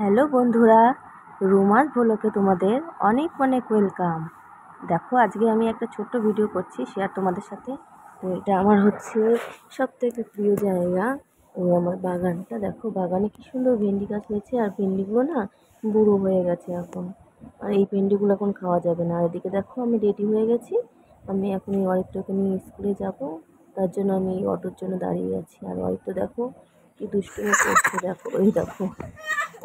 Hello বন্ধুরা, রুমার ব্লগে তোমাদের অনেক অনেক ওয়েলকাম। দেখো আজকে আমি একটা ছোট্ট ভিডিও করছি শেয়ার তোমাদের সাথে। তো এটা আমার হচ্ছে সব থেকে প্রিয় জায়গা, এই আমার বাগানটা। দেখো বাগানে কি সুন্দর ভেন্ডি গাছ হয়েছে, আর ভেন্ডিগুলো না বুড়ো হয়ে গেছে এখন। আর এই ভেন্ডিগুলো এখন খাওয়া যাবে না। আর এদিকে দেখো আমি রেডি হয়ে গেছি, আমি এখন এই অরিত্রকে নিয়ে স্কুলে যাব। তার জন্য আমি অটোর জন্য দাঁড়িয়ে আছি। আর অরিত্র দেখো কি দুষ্টুমি করছে, দেখো এই দেখো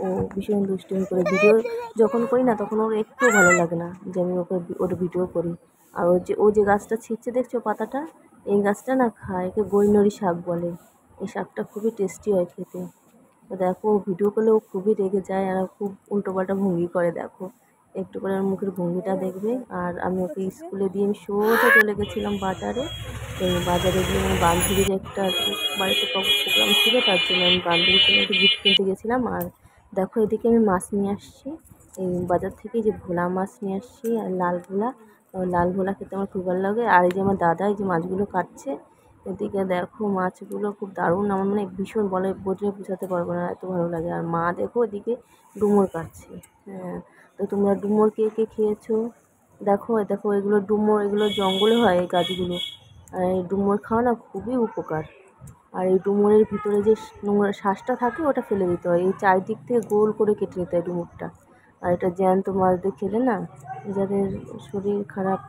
ও ভীষণ দুষ্টুমি করে। ভিডিও যখন করি না তখন ওর একটু ভালো লাগে না যে আমি ওর ভিডিও করি। আর ও যে গাছটা ছিঁড়ছে দেখছো পাতাটা, এই গাছটা না খায়, একে গৈনরি শাক বলে। এই শাকটা খুবই টেস্টি হয় খেতে। তো দেখো ভিডিও করলে ও খুবই রেগে যায়, আর খুব উল্টোপাল্টা ভঙ্গি করে। দেখো একটু করে ওর মুখের ভঙ্গিটা দেখবে। আর আমি ওকে স্কুলে দিয়ে আমি সোজা চলে গেছিলাম বাজারে। তো বাজারে গিয়ে আমি বান্ধবীর একটা বাড়িতে প্রোগ্রাম ছিল, তার জন্য আমি বান্ধবীর জন্য একটু গিফট কিনতে গেছিলাম। আর দেখো এদিকে আমি মাছ নিয়ে আসছি এই বাজার থেকে, যে ভোলা মাছ নিয়ে আসছি, আর লাল ভোলা। লাল ভোলা খেতে আমার খুব ভালো লাগে। আর এই যে আমার দাদা এই যে মাছগুলো কাটছে, এদিকে দেখো মাছগুলো খুব দারুণ, আমার মানে ভীষণ বলে বোঝাতে পারবো না, এত ভালো লাগে। আর মা দেখো এদিকে ডুমুর কাটছে। হ্যাঁ, তো তোমরা ডুমুর কে কে খেয়েছো? দেখো দেখো এগুলো ডুমুর, এগুলো জঙ্গলে হয় এই গাছগুলো। আর এই ডুমুর খাওয়া না খুবই উপকার। আর এই ডুমুরের ভিতরে যে নোংরা শ্বাসটা থাকে ওটা ফেলে দিতে হয়, এই চারিদিক থেকে গোল করে কেটে নিতে হয় ডুমুরটা। আর এটা জ্যান্ত মাছ দিয়ে খেলে না, যাদের শরীর খারাপ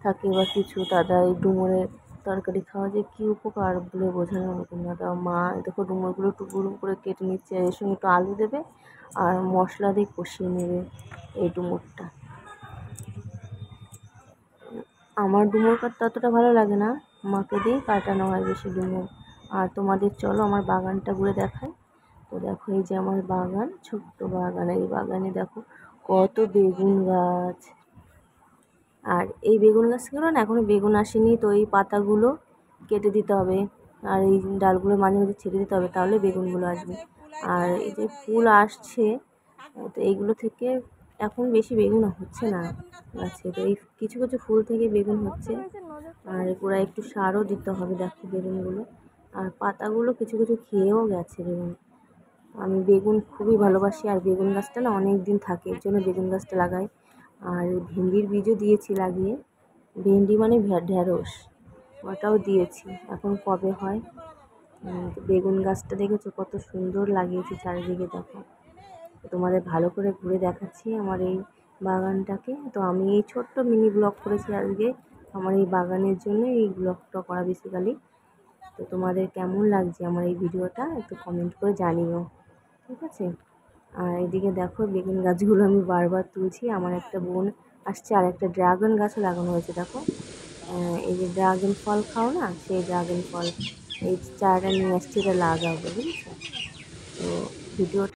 থাকে বা কিছু, তারা এই ডুমুরের তরকারি খাওয়া যে কী উপকার বলে বোঝানোর মতন না। তা মা দেখো ডুমুরগুলো টুকরো করে কেটে নিচ্ছে, এর সঙ্গে একটু আলু দেবে আর মশলা দিয়ে কষিয়ে নেবে এই ডুমুরটা। আমার ডুমুর কাটতে অতটা ভালো লাগে না, মাকে দিয়ে কাটানো হয় বেশি ডুমুর। আর তোমাদের চলো আমার বাগানটা ঘুরে দেখাই। তো দেখো এই যে আমার বাগান, ছোট্ট বাগান। এই বাগানে দেখো কত বেগুন গাছ। আর এই বেগুন গাছগুলো না এখনো বেগুন আসেনি, তো এই পাতাগুলো কেটে দিতে হবে। আর এই ডালগুলো মাঝে মাঝে ছেড়ে দিতে হবে, তাহলে বেগুনগুলো আসবে। আর এই যে ফুল আসছে, তো এইগুলো থেকে এখন বেশি বেগুন হচ্ছে না গাছে, তো এই কিছু কিছু ফুল থেকে বেগুন হচ্ছে। আর পুরো একটু সারও দিতে হবে দেখো বেগুনগুলো। আর পাতাগুলো কিছু কিছু খেয়েও গেছে বেগুন। আমি বেগুন খুবই ভালোবাসি, আর বেগুন গাছটা না অনেক দিন থাকে, এর জন্য বেগুন গাছটা লাগাই। আর ভেন্ডির বীজও দিয়েছি লাগিয়ে, ভেন্ডি মানে ঢ্যাঁড়স, ওটাও দিয়েছি, এখন কবে হয়। বেগুন গাছটা দেখেছো কত সুন্দর লাগিয়েছি চারিদিকে, দেখো। তোমাদের ভালো করে ঘুরে দেখাচ্ছি আমার এই বাগানটাকে। তো আমি এই ছোট্ট মিনি ব্লগ করেছি আজকে আমার এই বাগানের জন্য, এই ব্লগটা করা বেসিক্যালি। তো তোমাদের কেমন লাগছে আমার এই ভিডিওটা একটু কমেন্ট করে জানিও, ঠিক আছে। আর এদিকে দেখো বেগুন গাছগুলো আমি বারবার তুলছি। আমার একটা বোন আসছে, আর একটা ড্রাগন গাছও লাগানো হয়েছে দেখো। এই যে ড্রাগন ফল খাও না, সেই ড্রাগন ফল এই চারাটা নিয়ে আসছে, এটা লাগাবো, বুঝেছো। তো ভিডিওটা